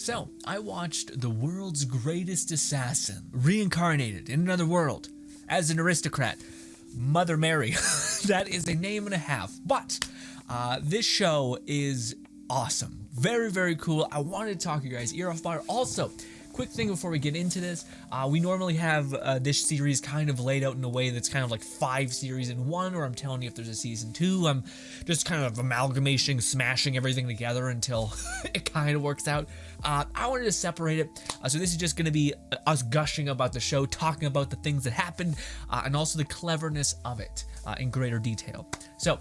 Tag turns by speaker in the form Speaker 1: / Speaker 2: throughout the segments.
Speaker 1: So, I watched the world's greatest assassin, reincarnated in another world, as an aristocrat, Mother Mary. That is a name and a half, but this show is awesome. Very, very cool. I wanted to talk you guys ear off about it. Also, quick thing before we get into this, we normally have this series kind of laid out in a way that's kind of like 5 series in one, or I'm telling you if there's a season 2. I'm just kind of amalgamation, smashing everything together until it kind of works out. I wanted to separate it, so this is just going to be us gushing about the show, talking about the things that happened, and also the cleverness of it in greater detail. So,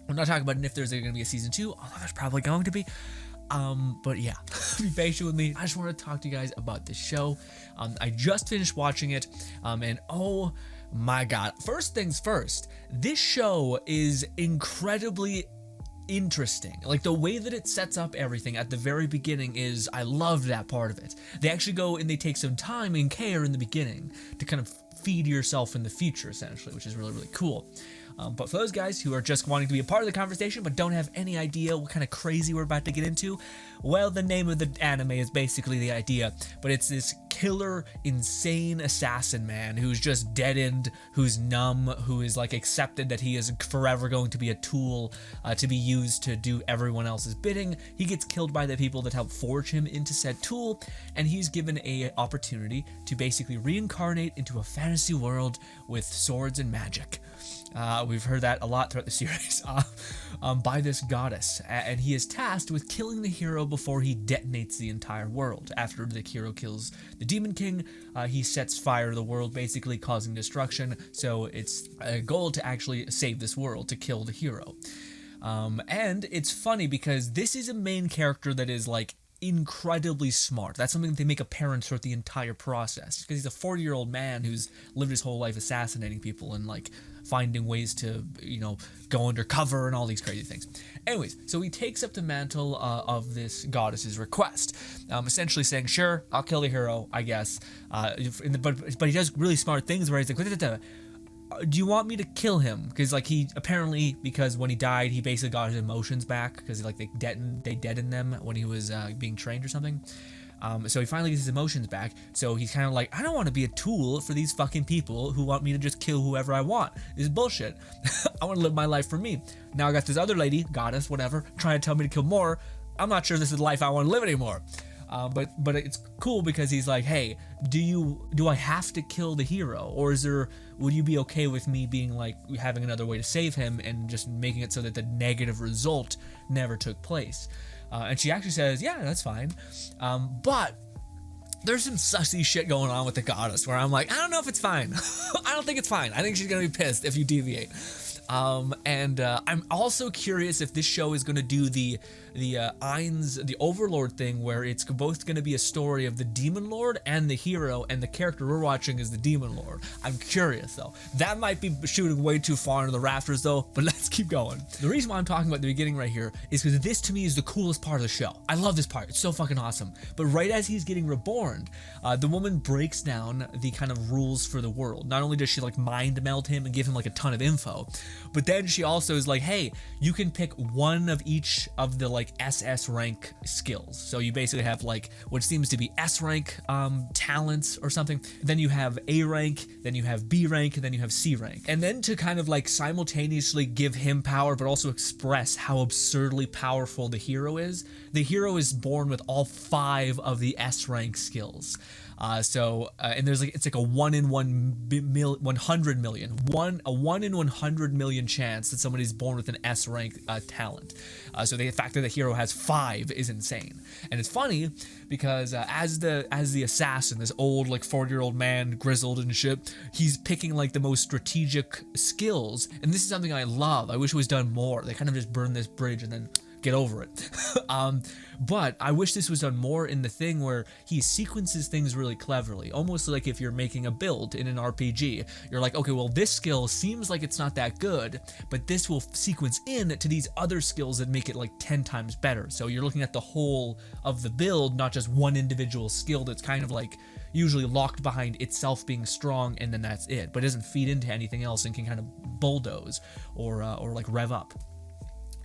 Speaker 1: I'm not talking about if there's going to be a season 2, although there's probably going to be. But yeah, be patient with me. I just want to talk to you guys about this show. I just finished watching it, and oh my god. First things first, this show is incredibly interesting. Like, the way that it sets up everything at the very beginning is, I love that part of it. They actually go and they take some time and care in the beginning to kind of feed yourself in the future, essentially, which is really, really cool. But for those guys who are just wanting to be a part of the conversation but don't have any idea what kind of crazy we're about to get into, well, the name of the anime is basically the idea, but it's this killer, insane assassin man who's just deadened, who's numb, who is like accepted that he is forever going to be a tool to be used to do everyone else's bidding. He gets killed by the people that help forge him into said tool, and he's given a opportunity to basically reincarnate into a fantasy world with swords and magic. We've heard that a lot throughout the series by this goddess, and he is tasked with killing the hero before he detonates the entire world. After the hero kills the Demon King, he sets fire to the world, basically causing destruction, so it's a goal to actually save this world, to kill the hero. And it's funny because this is a main character that is like incredibly smart. That's something that they make apparent throughout the entire process, because he's a 40-year-old man who's lived his whole life assassinating people and like finding ways to, you know, go undercover and all these crazy things. Anyways, so he takes up the mantle of this goddess's request, essentially saying, sure, I'll kill the hero, I guess, but he does really smart things where he's like, do you want me to kill him? Because like he apparently, because when he died, he basically got his emotions back, because like they deadened them when he was being trained or something. So he finally gets his emotions back, so he's kind of like, I don't want to be a tool for these fucking people who want me to just kill whoever I want. This is bullshit. I want to live my life for me. Now I got this other lady, goddess, whatever, trying to tell me to kill more. I'm not sure this is the life I want to live anymore. But it's cool because he's like, hey, do I have to kill the hero, or would you be okay with me being like having another way to save him and just making it so that the negative result never took place? And she actually says, yeah, that's fine. But there's some sussy shit going on with the goddess where I'm like, I don't know if it's fine. I don't think it's fine. I think she's gonna be pissed if you deviate. And I'm also curious if this show is going to do the Overlord thing, where it's both going to be a story of the Demon Lord and the hero, and the character we're watching is the Demon Lord. I'm curious though. That might be shooting way too far into the rafters though, but let's keep going. The reason why I'm talking about the beginning right here is because this to me is the coolest part of the show. I love this part. It's so fucking awesome. But right as he's getting reborn, the woman breaks down the kind of rules for the world. Not only does she like mind meld him and give him like a ton of info, but then she also is like, hey, you can pick one of each of the like SS rank skills. So you basically have like what seems to be S rank talents or something. Then you have A rank, then you have B rank, and then you have C rank. And then to kind of like simultaneously give him power, but also express how absurdly powerful the hero is. The hero is born with all 5 of the S rank skills. And there's like, it's like a 1 in 100 million, a 1 in 100 million chance that somebody's born with an S rank talent. So the fact that the hero has 5 is insane. And it's funny because as the assassin, this old like 40-year-old man, grizzled and shit, he's picking like the most strategic skills. And this is something I love. I wish it was done more. They kind of just burned this bridge and then get over it. But I wish this was done more in the thing where he sequences things really cleverly, almost like if you're making a build in an RPG. You're like, okay, well, this skill seems like it's not that good, but this will sequence in to these other skills that make it like 10 times better. So you're looking at the whole of the build, not just one individual skill that's kind of like usually locked behind itself being strong, and then that's it, but it doesn't feed into anything else and can kind of bulldoze or like rev up.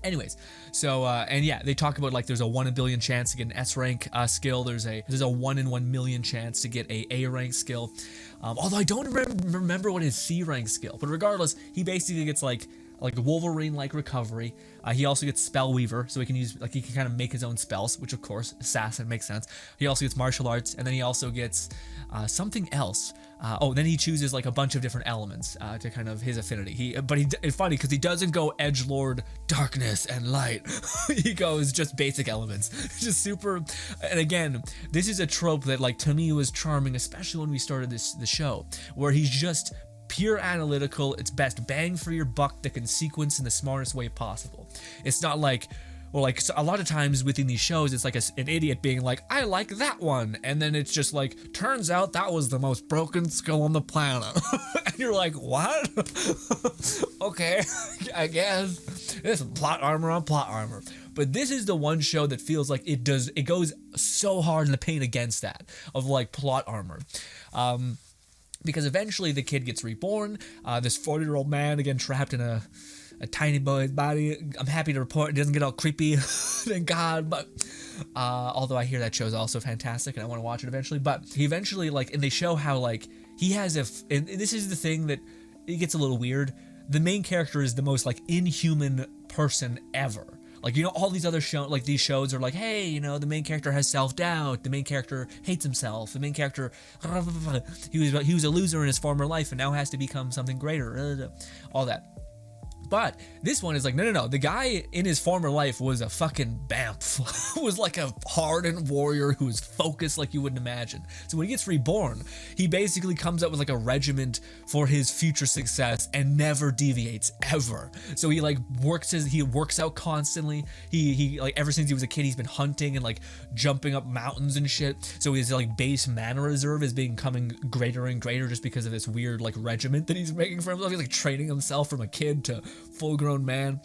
Speaker 1: Anyways, so and yeah, they talk about like there's a 1 in a billion chance to get an S rank skill. There's a 1 in 1 million chance to get a rank skill. Although I don't remember what his C rank skill, but regardless, he basically gets like Wolverine-like recovery. He also gets Spellweaver, so he can kind of make his own spells, which of course, assassin makes sense. He also gets martial arts, and then he also gets something else. Then he chooses like a bunch of different elements to kind of his affinity. It's funny because he doesn't go edgelord, darkness, and light. He goes just basic elements, just super. And again, this is a trope that like to me was charming, especially when we started the show, where he's just pure analytical. It's best bang for your buck that can sequence in the smartest way possible. It's not like, well, like so a lot of times within these shows, it's like an idiot being like, I like that one. And then it's just like, turns out that was the most broken skill on the planet. And you're like, what? Okay, I guess. This is plot armor on plot armor. But this is the one show that feels like it goes so hard in the paint against that of like plot armor. Because eventually the kid gets reborn, this 40-year-old man, again, trapped in a tiny boy's body. I'm happy to report it doesn't get all creepy, thank God, but although I hear that show is also fantastic and I want to watch it eventually, but he eventually, like, and they show how, like, he has and this is the thing that it gets a little weird, the main character is the most, like, inhuman person ever. Like, you know, all these other these shows are like, hey, you know, the main character has self-doubt, the main character hates himself, the main character, he was a loser in his former life and now has to become something greater, all that. But this one is like, no. The guy in his former life was a fucking bamf. Was like a hardened warrior who was focused like you wouldn't imagine. So when he gets reborn, he basically comes up with like a regiment for his future success and never deviates ever. So he like works out constantly. He like ever since he was a kid, he's been hunting and like jumping up mountains and shit. So his like base mana reserve is becoming greater and greater just because of this weird like regiment that he's making for himself. He's like training himself from a kid to full-grown man,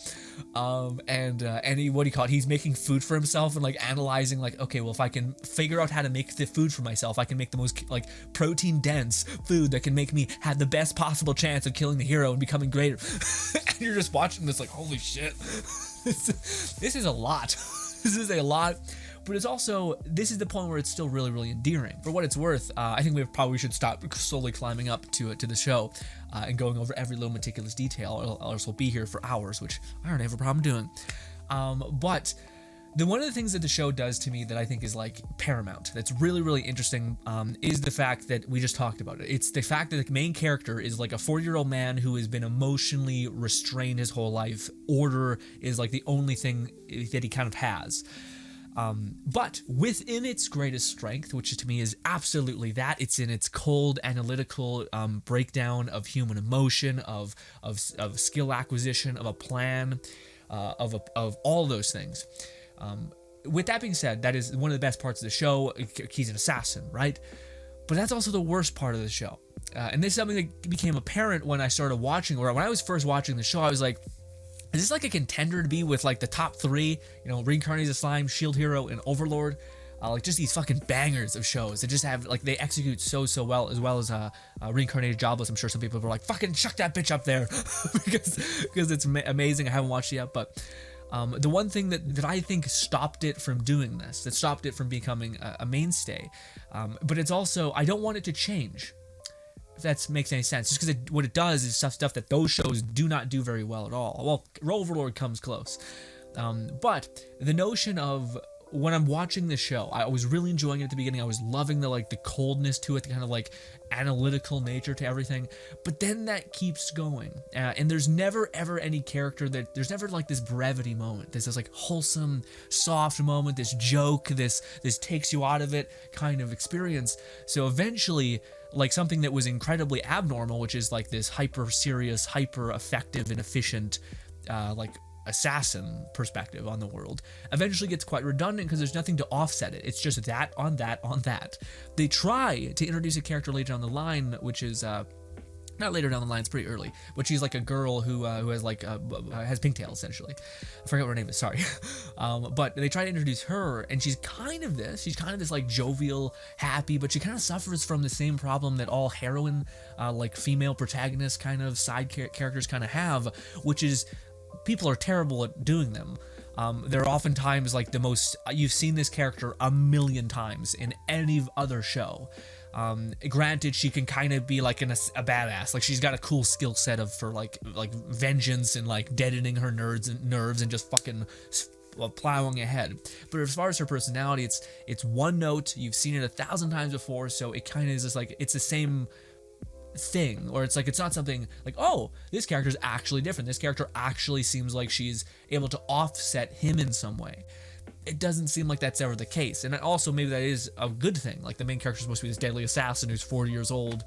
Speaker 1: and he, what do you call it, he's making food for himself and like analyzing like, okay, well, if I can figure out how to make the food for myself, I can make the most like protein dense food that can make me have the best possible chance of killing the hero and becoming greater. And you're just watching this like, holy shit. This is a lot. This is a lot. But it's also, this is the point where it's still really, really endearing. For what it's worth, I think we probably should stop slowly climbing up to the show and going over every little meticulous detail, or else we'll be here for hours, which I don't have a problem doing. But one of the things that the show does to me that I think is like paramount, that's really, really interesting, is the fact that we just talked about it. It's the fact that the main character is like a 40-year-old man who has been emotionally restrained his whole life. Order is like the only thing that he kind of has. But within its greatest strength, which to me is absolutely that, it's in its cold, analytical breakdown of human emotion, of skill acquisition, of a plan, of all those things. With that being said, that is one of the best parts of the show. He's an assassin, right? But that's also the worst part of the show. And this is something that became apparent when I started watching, or when I was first watching the show, I was like, is this like a contender to be with like the top 3, you know, Reincarnated Slime, Shield Hero, and Overlord? Like just these fucking bangers of shows that just have, like, they execute so well, as well as Reincarnated Jobless. I'm sure some people were like, fucking chuck that bitch up there because it's amazing. I haven't watched it yet, but the one thing that I think stopped it from doing this, that stopped it from becoming a mainstay, but it's also, I don't want it to change. If that makes any sense, just because what it does is stuff that those shows do not do very well at all. Well, Overlord comes close, but the notion of, when I'm watching the show, I was really enjoying it at the beginning. I was loving the coldness to it, the kind of like analytical nature to everything. But then that keeps going, and there's never ever any character there's never like this brevity moment. There's this like wholesome, soft moment, this joke, this takes you out of it kind of experience. So eventually, like something that was incredibly abnormal, which is like this hyper serious, hyper effective and efficient, like assassin perspective on the world, eventually gets quite redundant because there's nothing to offset it. It's just that on that on that. They try to introduce a character later down the line, which is not later down the line, it's pretty early, but she's like a girl who has like has pigtails essentially. I forget what her name is, sorry. But they try to introduce her, and she's kind of this like jovial, happy, but she kind of suffers from the same problem that all heroine like female protagonists kind of side characters kind of have, which is people are terrible at doing them. They're oftentimes like the most, you've seen this character a million times in any other show. Granted, she can kind of be like a badass, like she's got a cool skill set for like vengeance and like deadening her nerves and just fucking plowing ahead. But as far as her personality, it's one note. You've seen it 1,000 times before, so it kind of is just like it's the same thing, or it's like it's not something like, oh, this character is actually different. This character actually seems like she's able to offset him in some way. It doesn't seem like that's ever the case, and also maybe that is a good thing. Like the main character is supposed to be this deadly assassin who's 40 years old,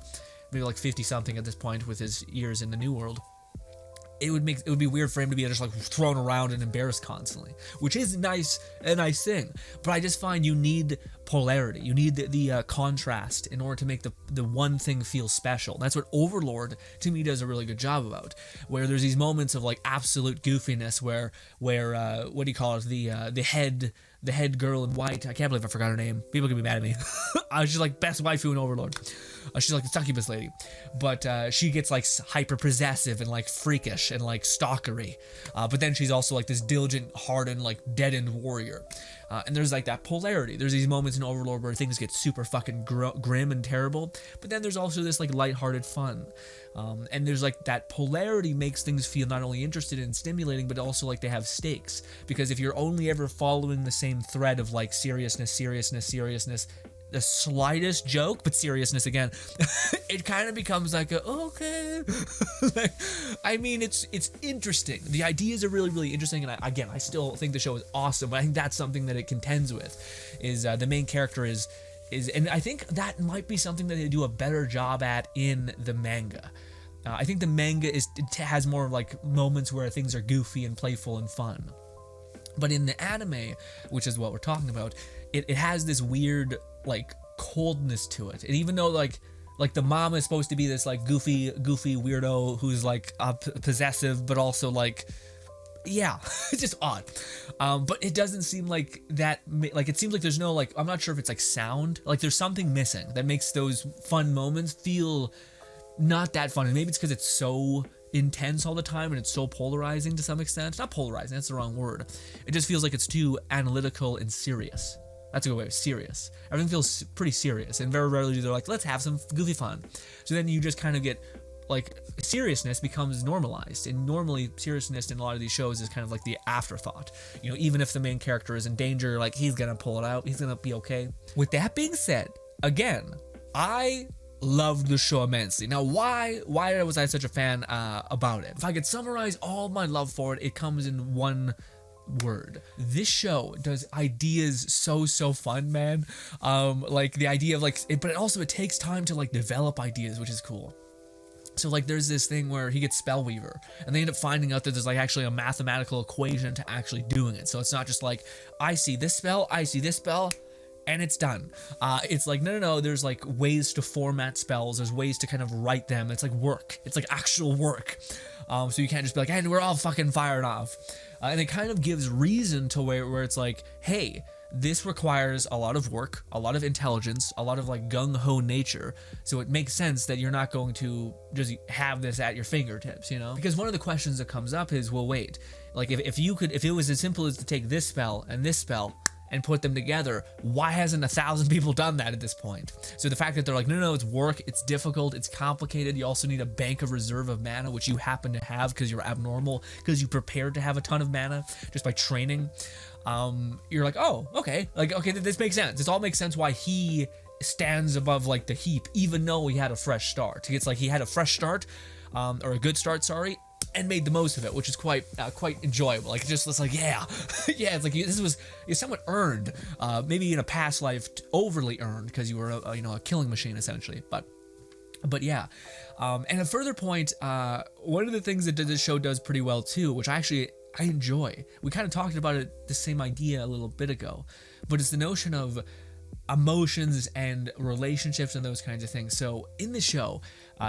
Speaker 1: maybe like 50 something at this point with his years in the New World. It would be weird for him to be just like thrown around and embarrassed constantly, which is a nice thing. But I just find you need polarity. You need the contrast in order to make the one thing feel special. That's what Overlord to me does a really good job about. Where there's these moments of like absolute goofiness, where what do you call it? The head girl in white. I can't believe I forgot her name. People can be mad at me. She's like best waifu in Overlord. She's like the succubus lady, but she gets like hyper possessive and like freakish and like stalkery. But then she's also like this diligent, hardened, like deadened warrior. And there's like that polarity. There's these moments in Overlord where things get super fucking grim and terrible, but then there's also this like lighthearted fun. And there's like that polarity makes things feel not only interested and stimulating, but also like they have stakes. Because if you're only ever following the same thread of like seriousness, the slightest joke, but seriousness again, it kind of becomes like okay. Like, I mean, it's interesting. The ideas are really, really interesting, and I still think the show is awesome. But I think that's something that it contends with, is the main character is, and I think that might be something that they do a better job at in the manga. I think the manga has more like moments where things are goofy and playful and fun. But in the anime, which is what we're talking about, it has this weird like coldness to it. And even though like the mom is supposed to be this like goofy weirdo who's like possessive, but also like, yeah, it's just odd. But it doesn't seem like that, like it seems like there's no like, I'm not sure if it's like sound, like there's something missing that makes those fun moments feel not that fun. And maybe it's because it's so intense all the time and it's so polarizing to some extent. Not polarizing, that's the wrong word. It just feels like it's too analytical and serious. That's a good way of serious. Everything feels pretty serious, and very rarely do they're like, let's have some goofy fun. So then you just kind of get like seriousness becomes normalized, and normally seriousness in a lot of these shows is kind of like the afterthought. You know, even if the main character is in danger, like he's gonna pull it out, he's gonna be okay. With that being said, again, I loved the show immensely. Now, why was I such a fan about it? If I could summarize all my love for it, it comes in one word. This show does ideas so fun, man. Like the idea of like, but also it takes time to like develop ideas, which is cool. So like there's this thing where he gets Spellweaver, and they end up finding out that there's like actually a mathematical equation to actually doing it. So it's not just like, I see this spell, and it's done. It's like, no, there's like ways to format spells, there's ways to kind of write them. It's like work. It's like actual work. So you can't just be like, hey, we're all fucking fired off. And it kind of gives reason to where it's like, hey, this requires a lot of work, a lot of intelligence, a lot of like gung-ho nature. So it makes sense that you're not going to just have this at your fingertips, you know? Because one of the questions that comes up is, well, wait, like if it was as simple as to take this spell and put them together, why hasn't 1,000 people done that at this point? So the fact that they're like, no, it's work, it's difficult, it's complicated, you also need a bank of reserve of mana, which you happen to have because you're abnormal, because you prepared to have a ton of mana just by training. You're like, oh, okay, this makes sense. This all makes sense why he stands above like the heap, even though he had a fresh start. It's like he had a fresh start, or a good start, sorry, and made the most of it, which is quite enjoyable. Like it's like, yeah, yeah. It's like it's somewhat earned, maybe in a past life, overly earned because you were a killing machine essentially. But yeah. And a further point, one of the things that this show does pretty well too, which I enjoy. We kind of talked about it, the same idea a little bit ago, but it's the notion of emotions and relationships and those kinds of things. So in the show,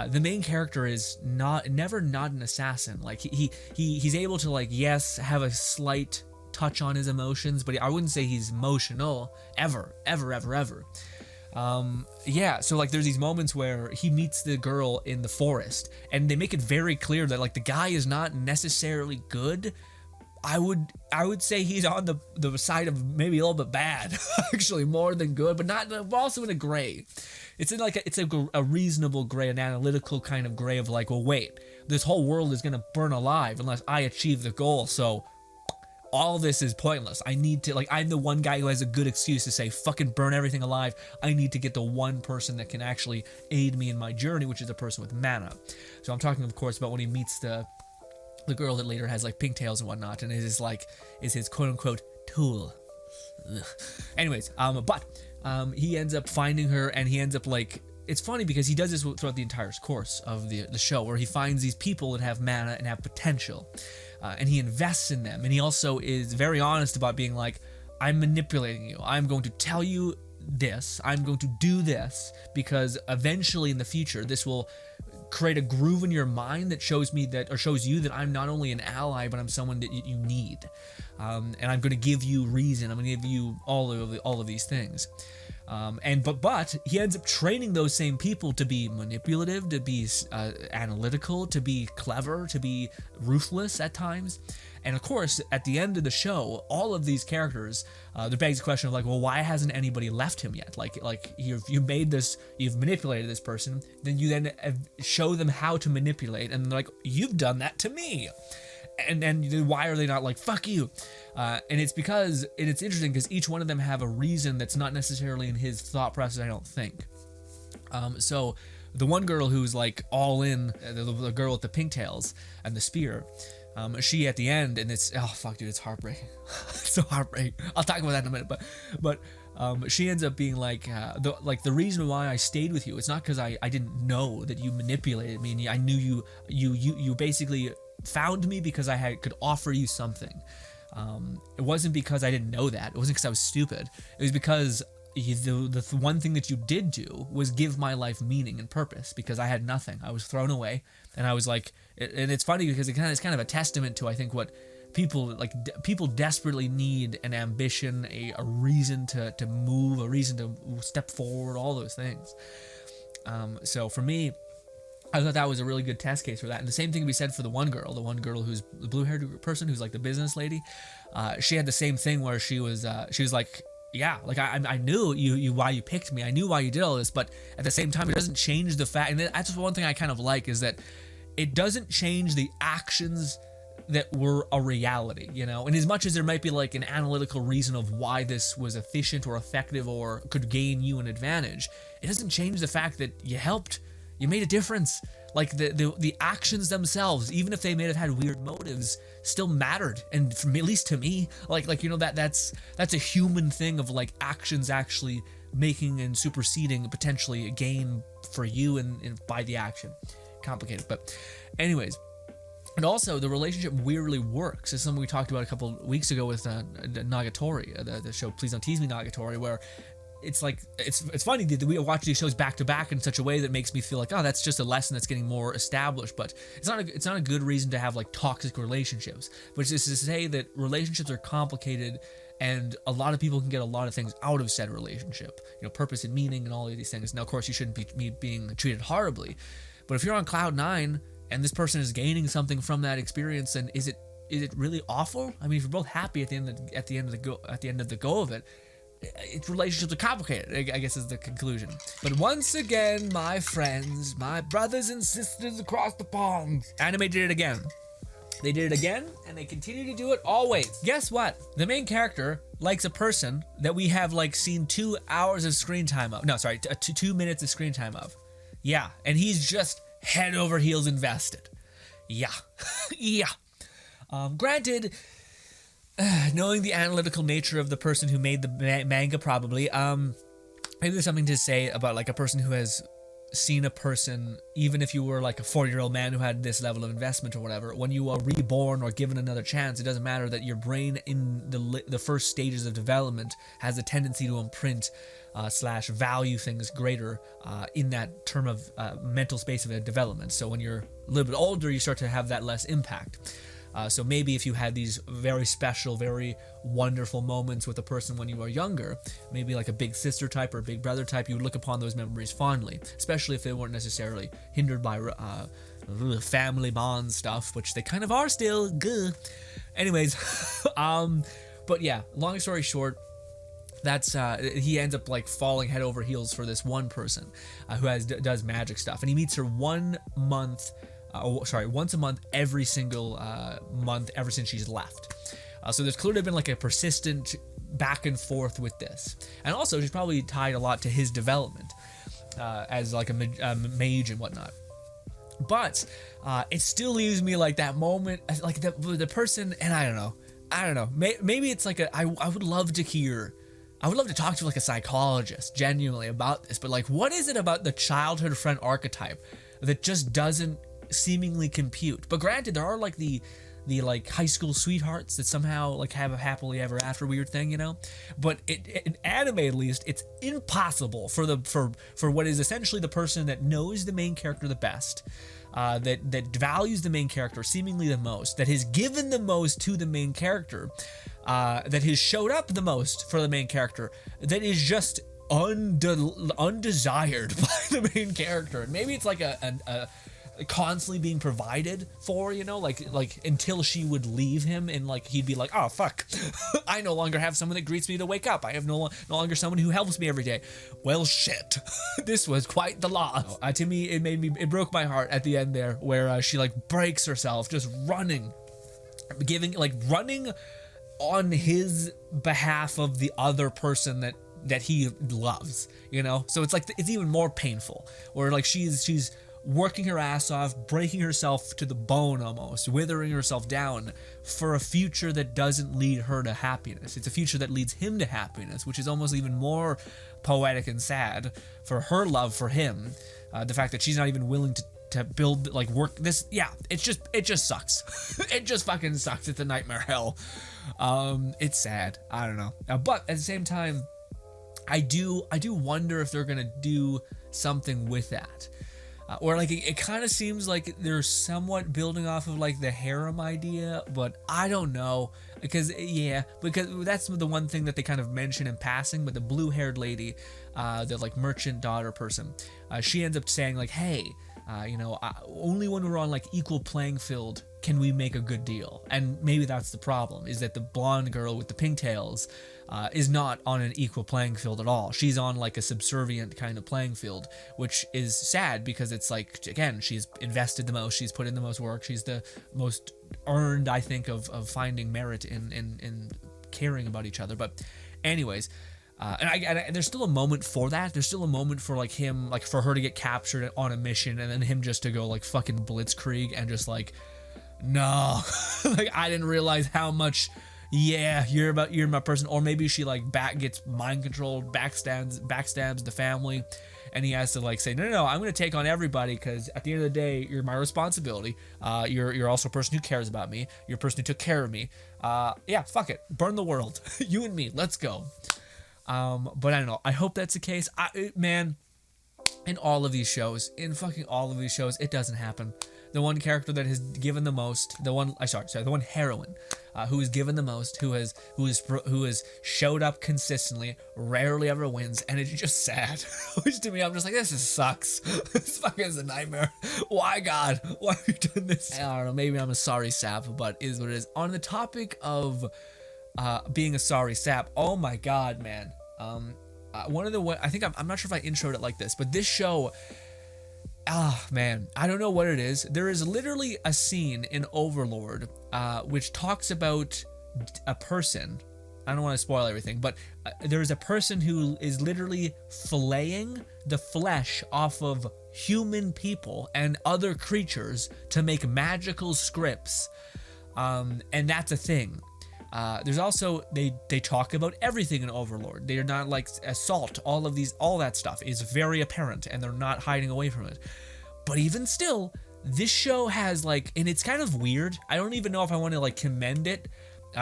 Speaker 1: the main character is never not an assassin. Like he's able to like, yes, have a slight touch on his emotions, but I wouldn't say he's emotional ever. Yeah, so like there's these moments where he meets the girl in the forest, and they make it very clear that like the guy is not necessarily good. I would say he's on the side of maybe a little bit bad, actually more than good, but not, but also in a gray. It's in like it's a reasonable gray, an analytical kind of gray of like, well, wait, this whole world is gonna burn alive unless I achieve the goal, so all this is pointless. I need to, like, I'm the one guy who has a good excuse to say, fucking burn everything alive. I need to get the one person that can actually aid me in my journey, which is a person with mana. So I'm talking, of course, about when he meets the girl that later has, like, pigtails and whatnot, and is his quote-unquote tool. Ugh. Anyways, he ends up finding her, and he ends up, like, it's funny because he does this throughout the entire course of the show, where he finds these people that have mana and have potential. And he invests in them, and he also is very honest about being like, I'm manipulating you. I'm going to tell you this. I'm going to do this because eventually in the future, this will create a groove in your mind that shows me that, or shows you that I'm not only an ally, but I'm someone that you need. And I'm going to give you reason. I'm going to give you all of these things. But he ends up training those same people to be manipulative, to be analytical, to be clever, to be ruthless at times. And of course, at the end of the show, all of these characters, there begs the question of like, well, why hasn't anybody left him yet? Like you've made this, you've manipulated this person, then you then show them how to manipulate, and they're like, you've done that to me. And why are they not like, fuck you? And it's because, and it's interesting because each one of them have a reason that's not necessarily in his thought process, I don't think. So the one girl who's like all in, the girl with the pigtails and the spear, she at the end, and it's, oh fuck dude, it's heartbreaking. It's so heartbreaking. I'll talk about that in a minute, but she ends up being like, the reason why I stayed with you, it's not because I didn't know that you manipulated me, and I knew you basically found me because I could offer you something. It wasn't because I didn't know that. It wasn't because I was stupid. It was because the one thing that you did do was give my life meaning and purpose, because I had nothing. I was thrown away, and I was like, and it's funny because it's kind of a testament to, I think, what people desperately need: an ambition, a reason to move, a reason to step forward, all those things. So for me, I thought that was a really good test case for that. And the same thing can be said for the one girl who's the blue-haired person who's like the business lady. She had the same thing where she was like, yeah, like I knew you why you picked me. I knew why you did all this, but at the same time, it doesn't change the fact. And that's just one thing I kind of like, is that it doesn't change the actions that were a reality, you know? And as much as there might be like an analytical reason of why this was efficient or effective or could gain you an advantage, it doesn't change the fact that you helped. You made a difference. Like the actions themselves, even if they may have had weird motives, still mattered. And for me, at least to me, like you know, that's a human thing of like actions actually making and superseding potentially a gain for you and by the action. Complicated, but anyways. And also, the relationship weirdly works. It's something we talked about a couple weeks ago with Nagatori, the show Please Don't Tease Me Nagatori, where it's like, it's funny that we watch these shows back to back in such a way that makes me feel like, oh, that's just a lesson that's getting more established. But it's not a good reason to have like toxic relationships. But it's just to say that relationships are complicated, and a lot of people can get a lot of things out of said relationship. You know, purpose and meaning and all of these things. Now, of course, you shouldn't be being treated horribly. But if you're on cloud nine and this person is gaining something from that experience, then is it really awful? I mean, if you're both happy at the end of the go of it, its relationships are complicated, I guess is the conclusion. But once again, my friends, my brothers and sisters across the pond, anime did it again. They did it again, and they continue to do it always. Guess what? The main character likes a person that we have like seen 2 hours of screen time of. No, sorry, 2 minutes of screen time of. Yeah, and he's just head over heels invested. Yeah, yeah. Granted, knowing the analytical nature of the person who made the manga, probably, maybe there's something to say about like a person who has seen a person, even if you were like a 40-year-old man who had this level of investment or whatever, when you are reborn or given another chance, it doesn't matter that your brain in the first stages of development has a tendency to imprint / value things greater in that term of mental space of a development. So when you're a little bit older, you start to have that less impact. So maybe if you had these very special, very wonderful moments with a person when you were younger, maybe like a big sister type or a big brother type, you would look upon those memories fondly, especially if they weren't necessarily hindered by family bond stuff, which they kind of are still. Gah. Anyways, but yeah, long story short, that's he ends up like falling head over heels for this one person who does magic stuff, and he meets her once a month every single month ever since she's left. So there's clearly been like a persistent back and forth with this, and also she's probably tied a lot to his development as like a mage and whatnot. But it still leaves me like that moment, like the person, and I don't know. Maybe it's like I would love to talk to like a psychologist genuinely about this, but like, what is it about the childhood friend archetype that just doesn't seemingly compute? But granted, there are like the like high school sweethearts that somehow like have a happily ever after weird thing, you know. But in anime, at least, it's impossible for what is essentially the person that knows the main character the best, that values the main character seemingly the most, that has given the most to the main character, that has showed up the most for the main character, that is just undesired by the main character. And maybe it's like a constantly being provided for, you know, like until she would leave him, and like he'd be like, oh fuck, I no longer have someone that greets me to wake up. I have no longer someone who helps me every day. Well, shit, this was quite the loss. To me, it broke my heart at the end there, where she like breaks herself just running on his behalf of the other person that he loves, you know. So it's like it's even more painful, where like she's working her ass off, breaking herself to the bone almost, withering herself down for a future that doesn't lead her to happiness. It's a future that leads him to happiness, which is almost even more poetic and sad for her love for him. The fact that she's not even willing to build, like, work this. Yeah, it just sucks. It just fucking sucks. It's a nightmare hell. It's sad. I don't know. But at the same time, I do wonder if they're gonna do something with that. Or like it kind of seems like they're somewhat building off of like the harem idea, but I don't know, because that's the one thing that they kind of mention in passing. But the blue-haired lady, the like merchant daughter person, she ends up saying like, hey, only when we're on like equal playing field can we make a good deal. And maybe that's the problem, is that the blonde girl with the pigtails is not on an equal playing field at all. She's on like a subservient kind of playing field, which is sad, because it's like, again, she's invested the most, she's put in the most work, she's the most earned, I think, of finding merit in caring about each other. But anyways, and there's still a moment for that. There's still a moment for like him, like for her to get captured on a mission, and then him just to go like fucking blitzkrieg and just like, no, like I didn't realize how much. Yeah, you're my person. Or maybe she like gets mind controlled, backstabs the family, and he has to like say, no, I'm gonna take on everybody, because at the end of the day, you're my responsibility. You're also a person who cares about me. You're a person who took care of me. Yeah, fuck it, burn the world, you and me, let's go. But I don't know. I hope that's the case. Man, in all of these shows, it doesn't happen. The one character that has given the most, the one heroine, who has given the most, who has showed up consistently, rarely ever wins, and it's just sad. Which to me, I'm just like, this sucks. This fucking is a nightmare. Why, God? Why have you done this? I don't know. Maybe I'm a sorry sap, but it is what it is. On the topic of being a sorry sap, oh my God, man. I think I'm not sure if I introed it like this, but this show. Man, I don't know what it is. There is literally a scene in Overlord which talks about a person. I don't want to spoil everything, but there is a person who is literally filleting the flesh off of human people and other creatures to make magical scripts, and that's a thing. There's also, they talk about everything in Overlord. They are not like assault. All that stuff is very apparent, and they're not hiding away from it. But even still, this show has like, and it's kind of weird. I don't even know if I want to like commend it.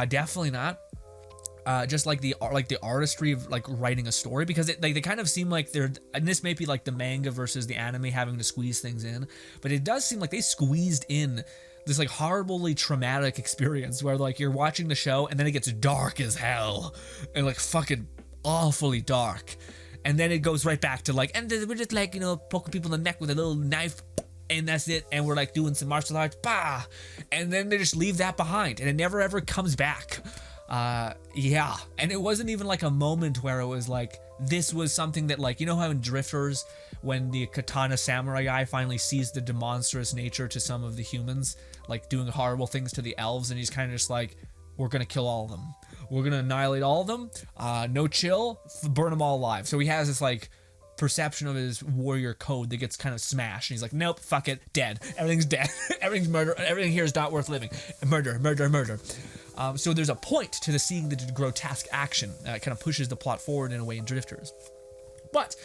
Speaker 1: Definitely not. Just like the artistry of like writing a story, because they kind of seem like they're, and this may be like the manga versus the anime having to squeeze things in, but it does seem like they squeezed in like horribly traumatic experience where like you're watching the show and then it gets dark as hell and like fucking awfully dark, and then it goes right back to like, and we're just like, you know, poking people in the neck with a little knife, and that's it, and we're like doing some martial arts, bah, and then they just leave that behind and it never ever comes back. Yeah, and it wasn't even like a moment where it was like, this was something that, like, you know how in Drifters, when the katana samurai guy finally sees the demonstrous nature to some of the humans, like doing horrible things to the elves, and he's kind of just like, we're gonna kill all of them, we're gonna annihilate all of them, no chill, burn them all alive. So he has this like perception of his warrior code that gets kind of smashed, and he's like, nope, fuck it, dead, everything's dead, everything's murder, everything here is not worth living, murder, murder, murder. So there's a point to the seeing the grotesque action. It kind of pushes the plot forward in a way in Drifters. But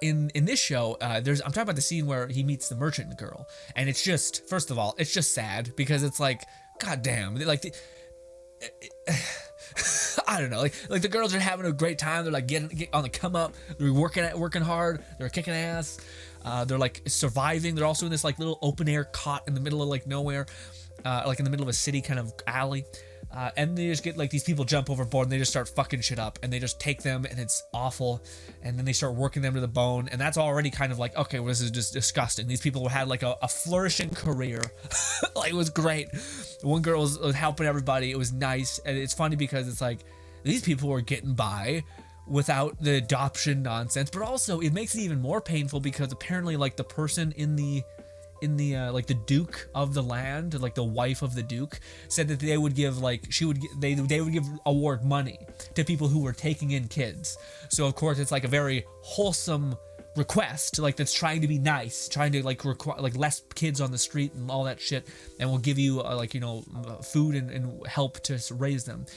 Speaker 1: in this show, I'm talking about the scene where he meets the merchant girl, and it's just, first of all, it's just sad because it's like, goddamn, like, I don't know, like the girls are having a great time. They're like getting on the come up. They're working hard. They're kicking ass. They're like surviving. They're also in this like little open air cot in the middle of like nowhere, like in the middle of a city kind of alley. And they just get like, these people jump overboard and they just start fucking shit up, and they just take them, and it's awful. And then they start working them to the bone, and that's already kind of like, okay, well, this is just disgusting. These people had like a flourishing career. Like, it was great. One girl was helping everybody. It was nice. And it's funny because it's like, these people were getting by without the adoption nonsense, but also it makes it even more painful because apparently like the person in the like the Duke of the land, like the wife of the Duke, said that they would give like, they would give award money to people who were taking in kids. So of course it's like a very wholesome request, like that's trying to be nice, trying to like require like less kids on the street and all that shit, and we'll give you like, you know, food and help to raise them.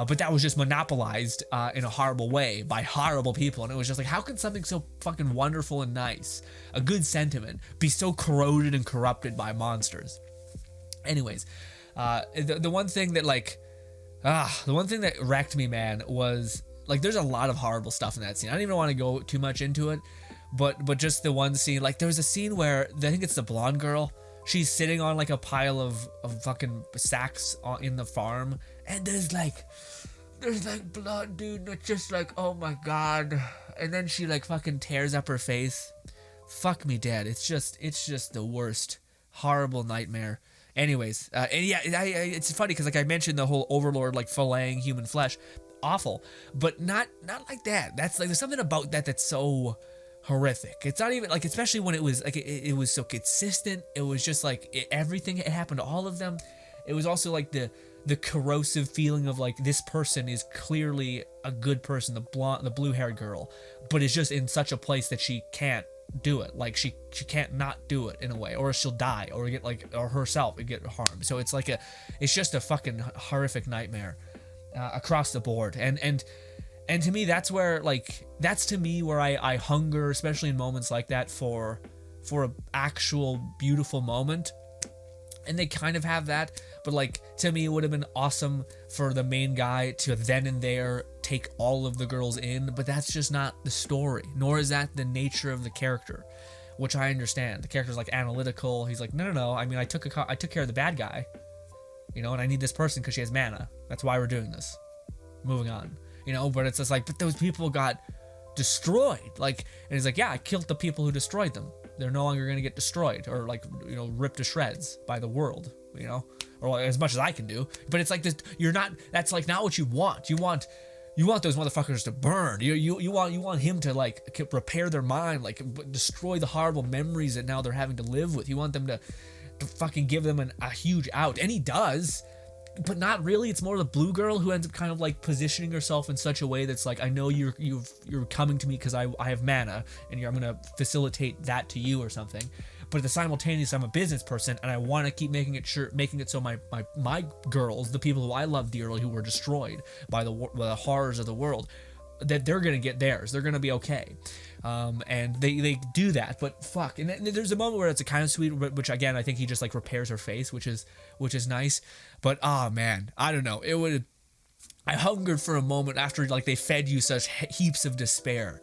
Speaker 1: But that was just monopolized in a horrible way by horrible people. And it was just like, how can something so fucking wonderful and nice, a good sentiment, be so corroded and corrupted by monsters? Anyways, the one thing that like, the one thing that wrecked me, man, was like, there's a lot of horrible stuff in that scene. I don't even want to go too much into it, but just the one scene, like there was a scene where I think it's the blonde girl. She's sitting on like a pile of fucking sacks in the farm, and there's like blood, dude. And it's just like, oh my god. And then she like fucking tears up her face. Fuck me dead. It's just the worst, horrible nightmare. Anyways, and yeah, it's funny because like I mentioned the whole Overlord like filleting human flesh, awful, but not like that. That's like, there's something about that that's so horrific. It's not even like, especially when it was like, it was so consistent. It was just like everything, it happened to all of them. It was also like the corrosive feeling of like, this person is clearly a good person, the blue-haired girl, but is just in such a place that she can't do it. Like she can't not do it in a way, or she'll die, or get like, or herself would get harmed. So it's like it's just a fucking horrific nightmare across the board. And to me, that's where I hunger, especially in moments like that, for an actual beautiful moment. And they kind of have that, but like, to me, it would have been awesome for the main guy to then and there take all of the girls in, but that's just not the story, nor is that the nature of the character, which I understand. The character's like analytical. He's like, no. I mean, I took care of the bad guy, you know, and I need this person because she has mana. That's why we're doing this. Moving on. You know, but it's just like, but those people got destroyed. Like, and he's like, yeah, I killed the people who destroyed them. They're no longer going to get destroyed or like, you know, ripped to shreds by the world, you know, or like, as much as I can do. But it's like this, that's like not what you want. You want those motherfuckers to burn. You want him to like repair their mind, like destroy the horrible memories that now they're having to live with. You want them to fucking give them a huge out. And he does. But not really. It's more the blue girl who ends up kind of like positioning herself in such a way that's like, I know you're coming to me because I have mana, and I'm gonna facilitate that to you or something. But at the simultaneous, I'm a business person, and I want to keep making it so my girls, the people who I love dearly, who were destroyed by the horrors of the world, that they're gonna get theirs. They're gonna be okay. And they do that, but fuck. And there's a moment where it's a kind of sweet, which again, I think he just like repairs her face, which is nice. But man, I don't know. I hungered for a moment after like they fed you such heaps of despair.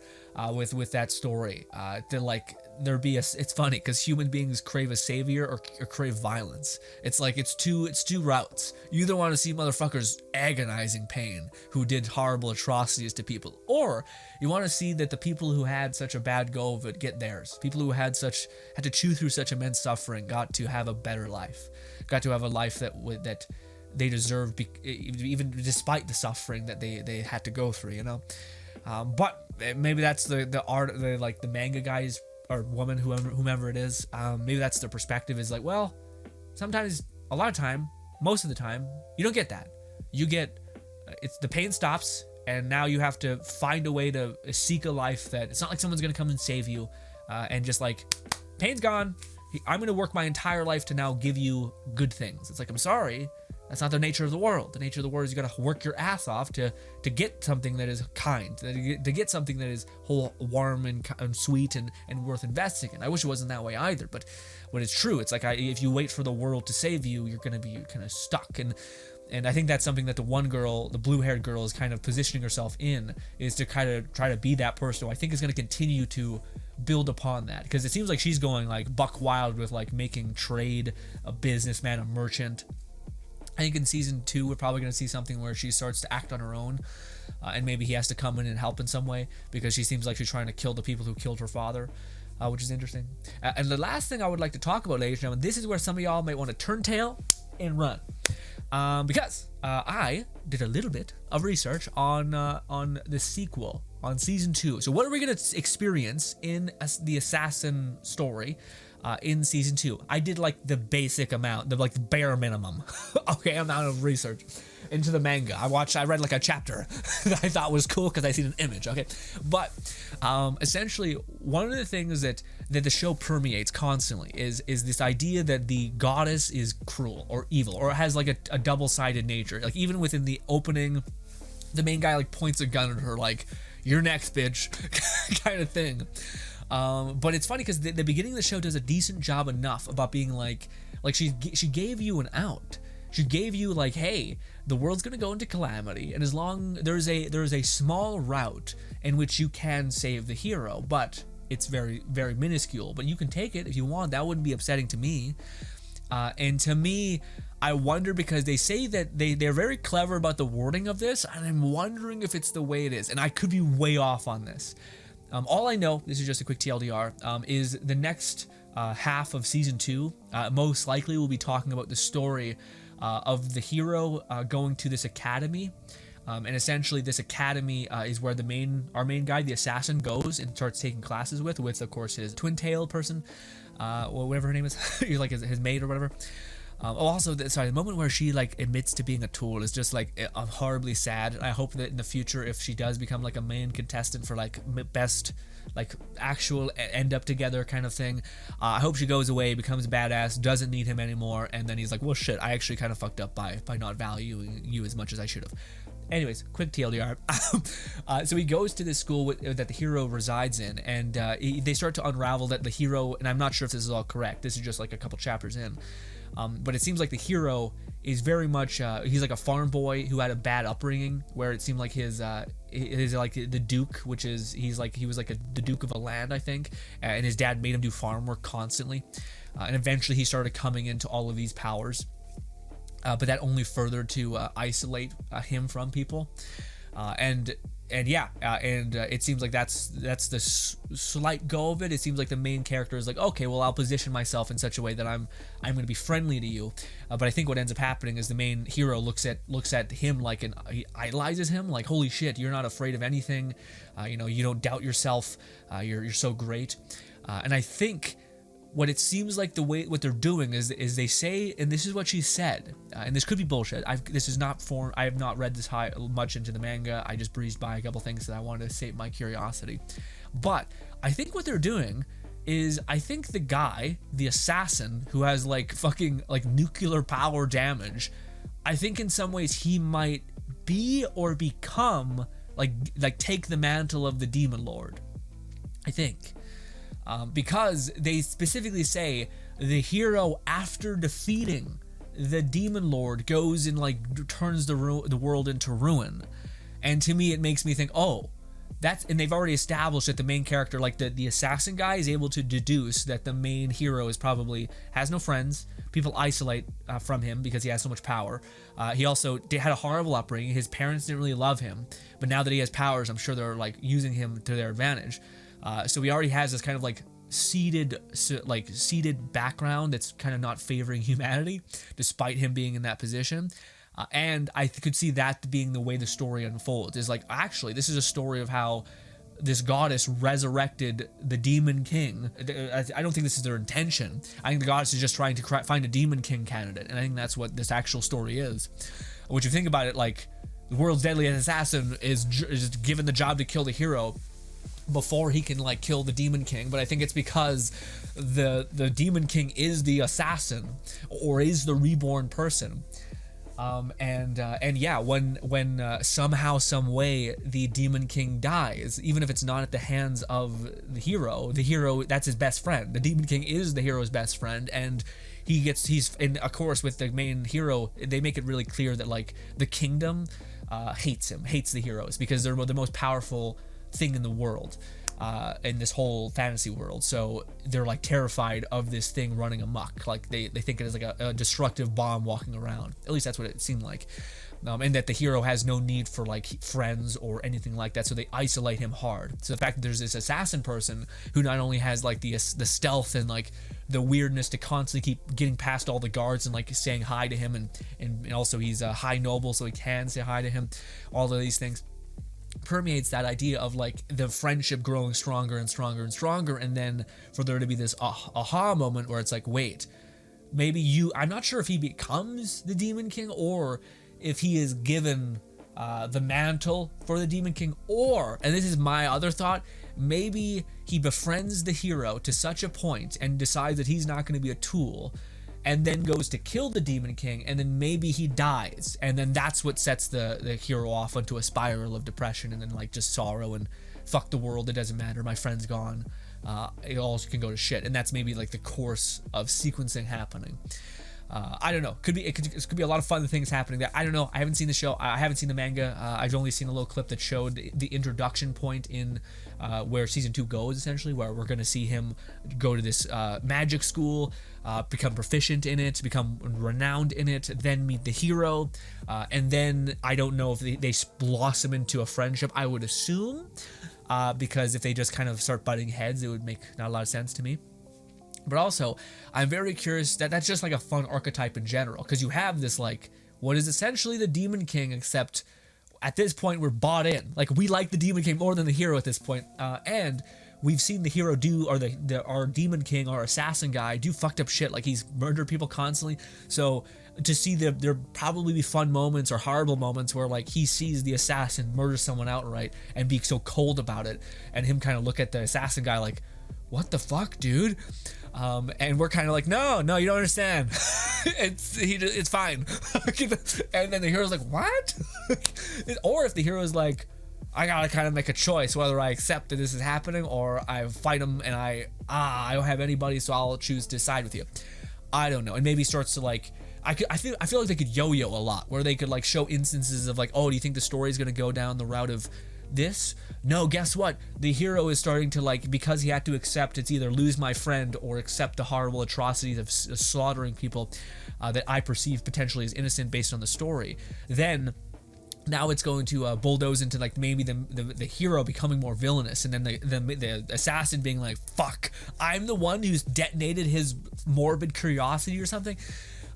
Speaker 1: with that story. That like there be it's funny because human beings crave a savior or crave violence. It's like it's two routes. You either want to see motherfuckers agonizing pain who did horrible atrocities to people, or you want to see that the people who had such a bad go of it get theirs. People who had to chew through such immense suffering got to have a better life, got to have a life that they deserved, even despite the suffering that they had to go through, you know. But maybe that's the manga guys or woman, whomever it is. Maybe that's their perspective, is like, well, sometimes, a lot of time, most of the time, you don't get that. You get, it's the pain stops, and now you have to find a way to seek a life that, it's not like someone's gonna come and save you, and just like, pain's gone, I'm gonna work my entire life to now give you good things. It's like, I'm sorry, that's not the nature of the world. The nature of the world is you gotta work your ass off to get something that is kind, to get something that is whole, warm and sweet and worth investing in. I wish it wasn't that way either, but when it's true, it's like if you wait for the world to save you, you're gonna be kind of stuck. And I think that's something that the one girl, the blue-haired girl, is kind of positioning herself in, is to kind of try to be that person who I think is going to continue to build upon that, because it seems like she's going like buck wild with like making trade a businessman, a merchant. I think in season 2 we're probably going to see something where she starts to act on her own, and maybe he has to come in and help in some way, because she seems like she's trying to kill the people who killed her father, which is interesting. And the last thing I would like to talk about, ladies and gentlemen, this is where some of y'all might want to turn tail and run. Because I did a little bit of research on the sequel, on season 2. So what are we going to experience in the assassin story in season 2? I did like the basic amount, the bare minimum, okay, amount of research into the manga. I read like a chapter that I thought was cool because I seen an image, okay? But essentially, one of the things that the show permeates constantly is this idea that the goddess is cruel or evil, or has like a double-sided nature. Like even within the opening, the main guy like points a gun at her like, "You're next, bitch," kind of thing. But it's funny because the beginning of the show does a decent job enough about being like she gave you an out. She gave you like, hey, the world's gonna go into calamity, and as long there's a small route in which you can save the hero, but it's very, very minuscule. But you can take it if you want. That wouldn't be upsetting to me. And to me, I wonder, because they say that they're very clever about the wording of this, and I'm wondering if it's the way it is, and I could be way off on this. All I know, this is just a quick TLDR, is the next half of season 2 most likely will be talking about the story of the hero going to this academy, and essentially this academy is where our main guy, the assassin, goes and starts taking classes with of course his twin tail person, or whatever her name is, like his maid or whatever. Also, the moment where she like admits to being a tool is just like horribly sad. I hope that in the future, if she does become like a main contestant for like best like actual end up together kind of thing, I hope she goes away, becomes badass, doesn't need him anymore, and then he's like, well shit, I actually kind of fucked up by not valuing you as much as I should have. Anyways, quick TLDR. So he goes to this school that the hero resides in, and they start to unravel that the hero, and I'm not sure if this is all correct, this is just like a couple chapters in, but it seems like the hero is very much, he's like a farm boy who had a bad upbringing, where it seemed like his like the duke, which is, he was like the duke of a land, I think, and his dad made him do farm work constantly, and eventually he started coming into all of these powers. But that only further to isolate him from people, and it seems like that's the slight go of it. It seems like the main character is like, okay, well, I'll position myself in such a way that I'm going to be friendly to you. But I think what ends up happening is the main hero looks at him like, he idolizes him, like, holy shit, you're not afraid of anything, you don't doubt yourself, you're so great, and I think what it seems like what they're doing is they say, and this is what she said, and this could be bullshit. I have not read this much into the manga. I just breezed by a couple things that I wanted to save my curiosity. But I think what they're doing is, I think the guy, the assassin, who has like fucking like nuclear power damage, I think in some ways he might be or become like take the mantle of the demon lord. I think. Because they specifically say the hero, after defeating the demon lord, goes and like turns the world into ruin, and to me it makes me think, oh, and they've already established that the main character, like the assassin guy, is able to deduce that the main hero is probably has no friends. People isolate from him because he has so much power. He also had a horrible upbringing. His parents didn't really love him, but now that he has powers, I'm sure they're like using him to their advantage. So he already has this kind of like seeded background that's kind of not favoring humanity, despite him being in that position. And I could see that being the way the story unfolds. Is like, actually, this is a story of how this goddess resurrected the Demon King. I don't think this is their intention. I think the goddess is just trying to find a Demon King candidate, and I think that's what this actual story is. Which, if you think about it, like, the world's deadliest assassin is given the job to kill the hero before he can like kill the Demon King, but I think it's because the Demon King is the assassin or is the reborn person. And yeah, when somehow, some way the Demon King dies, even if it's not at the hands of the hero, that's his best friend. The Demon King is the hero's best friend, and he's in, of course, with the main hero, they make it really clear that like the kingdom hates the heroes because they're the most powerful thing in the world, in this whole fantasy world. So they're like terrified of this thing running amok. Like they think it is like a destructive bomb walking around. At least that's what it seemed like. And that the hero has no need for like friends or anything like that, so they isolate him hard. So the fact that there's this assassin person who not only has like the stealth and like the weirdness to constantly keep getting past all the guards and like saying hi to him, and also he's a high noble, so he can say hi to him, all of these things permeates that idea of like the friendship growing stronger and stronger and stronger, and then for there to be this aha moment where it's like, wait, maybe I'm not sure if he becomes the Demon King or if he is given the mantle for the Demon King, or, and this is my other thought, maybe he befriends the hero to such a point and decides that he's not going to be a tool, and then goes to kill the Demon King, and then maybe he dies, and then that's what sets the hero off onto a spiral of depression, and then like just sorrow and fuck the world, it doesn't matter, my friend's gone, it all can go to shit. And that's maybe like the course of sequencing happening. I don't know. It could be a lot of fun things happening there. I don't know. I haven't seen the show. I haven't seen the manga. I've only seen a little clip that showed the introduction point in where season 2 goes, essentially, where we're going to see him go to this magic school, become proficient in it, become renowned in it, then meet the hero, and then I don't know if they blossom into a friendship. I would assume, because if they just kind of start butting heads, it would make not a lot of sense to me. But also, I'm very curious that's just like a fun archetype in general, because you have this like what is essentially the Demon King, except at this point we're bought in. Like, we like the Demon King more than the hero at this point, and we've seen the hero do, or our Demon King, our assassin guy, do fucked up shit. Like, he's murdered people constantly. So to see there probably be fun moments or horrible moments where like he sees the assassin murder someone outright and be so cold about it, and him kind of look at the assassin guy like, what the fuck, dude? And we're kind of like, no, you don't understand. It's fine. And then the hero's like, what? Or if the hero's like, I gotta kind of make a choice whether I accept that this is happening or I fight him and I don't have anybody, so I'll choose to side with you. I don't know. And maybe starts to like, I feel like they could yo-yo a lot, where they could like show instances of like, oh, do you think the story is gonna go down the route of this? No, guess what? The hero is starting to like, because he had to accept, it's either lose my friend or accept the horrible atrocities of slaughtering people that I perceive potentially as innocent based on the story. Then now it's going to bulldoze into like maybe the hero becoming more villainous, and then the assassin being like, fuck, I'm the one who's detonated his morbid curiosity or something.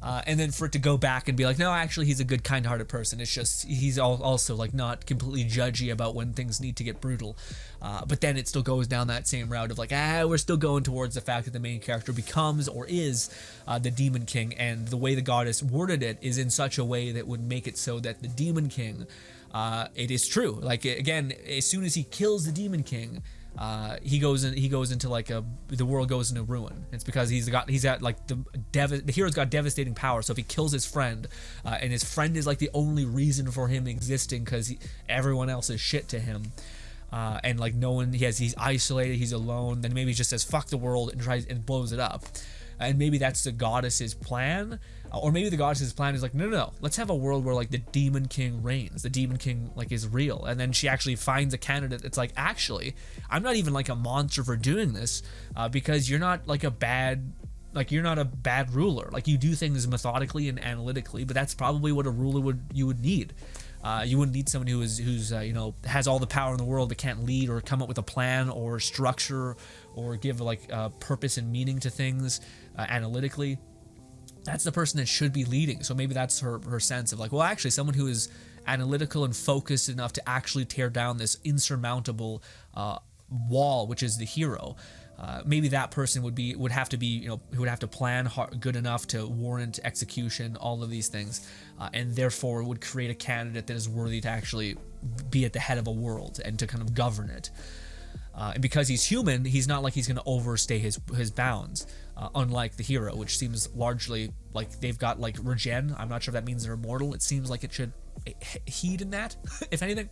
Speaker 1: And then for it to go back and be like, no, actually he's a good, kind-hearted person. It's just he's also like not completely judgy about when things need to get brutal. But then it still goes down that same route of like, we're still going towards the fact that the main character becomes or is the Demon King, and the way the goddess worded it is in such a way that would make it so that the Demon King, it is true. Like, again, as soon as he kills the Demon King, he goes into like the world goes into ruin. It's because he's got like the hero's got devastating power. So if he kills his friend, and his friend is like the only reason for him existing, because everyone else is shit to him, and like no one, he's isolated, he's alone, then maybe he just says fuck the world and tries and blows it up. and maybe that's the goddess's plan, or maybe the goddess's plan is like, no, let's have a world where like the demon king reigns, the demon king like is real, and then she actually finds a candidate that's like, actually, I'm not even like a monster for doing this, because you're not like a bad. Like, you're not a bad ruler. Like, you do things methodically and analytically, but that's probably what a ruler you would need. You wouldn't need someone who's you know, has all the power in the world but can't lead or come up with a plan or structure or give like purpose and meaning to things analytically. That's the person that should be leading. So maybe that's her sense of like, well, actually, someone who is analytical and focused enough to actually tear down this insurmountable wall, which is the hero. Maybe that person would have to be, you know, who would have to plan good enough to warrant execution, all of these things, and therefore would create a candidate that is worthy to actually be at the head of a world and to kind of govern it. And because he's human, he's not like he's going to overstay his bounds, unlike the hero, which seems largely like they've got like regen. I'm not sure if that means they're immortal. It seems like it should heed in that, if anything.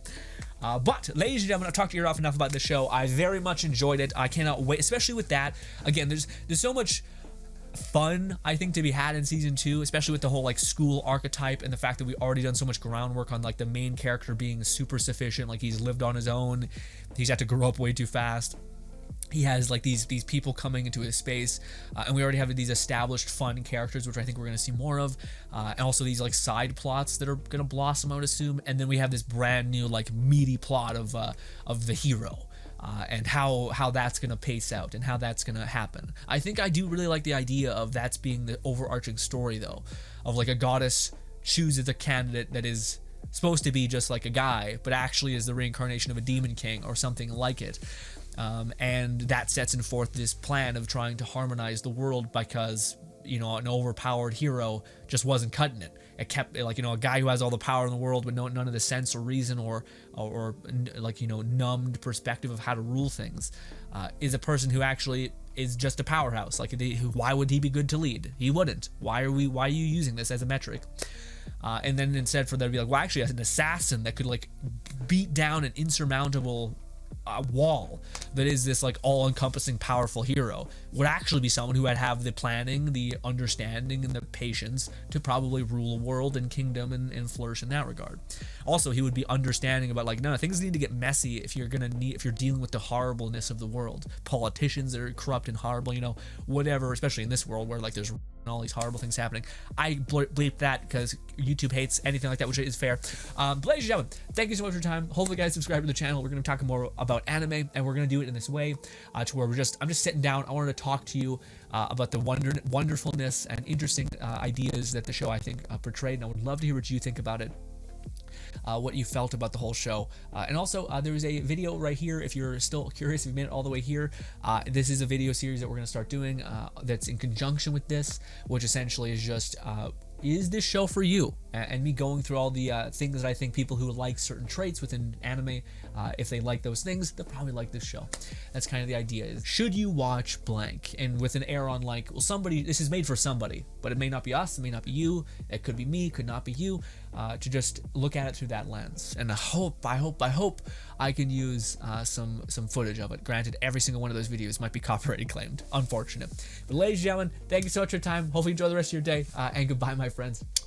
Speaker 1: But ladies and gentlemen, I've talked to you off enough about the show. I very much enjoyed it. I cannot wait, especially with that. Again, there's so much fun, I think, to be had in season 2, especially with the whole like school archetype and the fact that we already done so much groundwork on like the main character being super sufficient, like he's lived on his own, he's had to grow up way too fast. He has like these people coming into his space, and we already have these established fun characters, which I think we're going to see more of, and also these like side plots that are going to blossom, I would assume, and then we have this brand new like meaty plot of the hero, and how that's going to pace out and how that's going to happen. I think I do really like the idea of that's being the overarching story, though, of like a goddess chooses a candidate that is supposed to be just like a guy, but actually is the reincarnation of a demon king or something like it. And that sets in forth this plan of trying to harmonize the world because, you know, an overpowered hero just wasn't cutting it. It kept, like, you know, a guy who has all the power in the world but none of the sense or reason or like, you know, numbed perspective of how to rule things, is a person who actually is just a powerhouse. Like, why would he be good to lead? He wouldn't. Why are you using this as a metric? And then instead for there to be like, well, actually, as an assassin that could like beat down an insurmountable wall that is this like all-encompassing powerful hero would actually be someone who would have the planning, the understanding, and the patience to probably rule a world and kingdom and flourish in that regard. Also, he would be understanding about like, no, things need to get messy if you're dealing with the horribleness of the world. Politicians that are corrupt and horrible, you know, whatever, especially in this world where like there's all these horrible things happening. I bleep that because YouTube hates anything like that, which is fair. But ladies and gentlemen, thank you so much for your time. Hopefully you guys subscribe to the channel. We're going to talk more about anime, and we're going to do it in this way, to where I'm just sitting down. I wanted to talk to you about the wonderfulness and interesting ideas that the show, I think, portrayed, and I would love to hear what you think about it. What you felt about the whole show, and also there is a video right here if you're still curious, if you made it all the way here. This is a video series that we're going to start doing that's in conjunction with this, which essentially is just is this show for you? And me going through all the things that I think people who like certain traits within anime, if they like those things, they'll probably like this show. That's kind of the idea. Is should you watch blank? And with an air on like, well, this is made for somebody, but it may not be us, it may not be you, it could be me, could not be you, to just look at it through that lens. And I hope I can use some footage of it. Granted, every single one of those videos might be copyright claimed. Unfortunate. But ladies and gentlemen, thank you so much for your time. Hopefully you enjoy the rest of your day, and goodbye, my friends.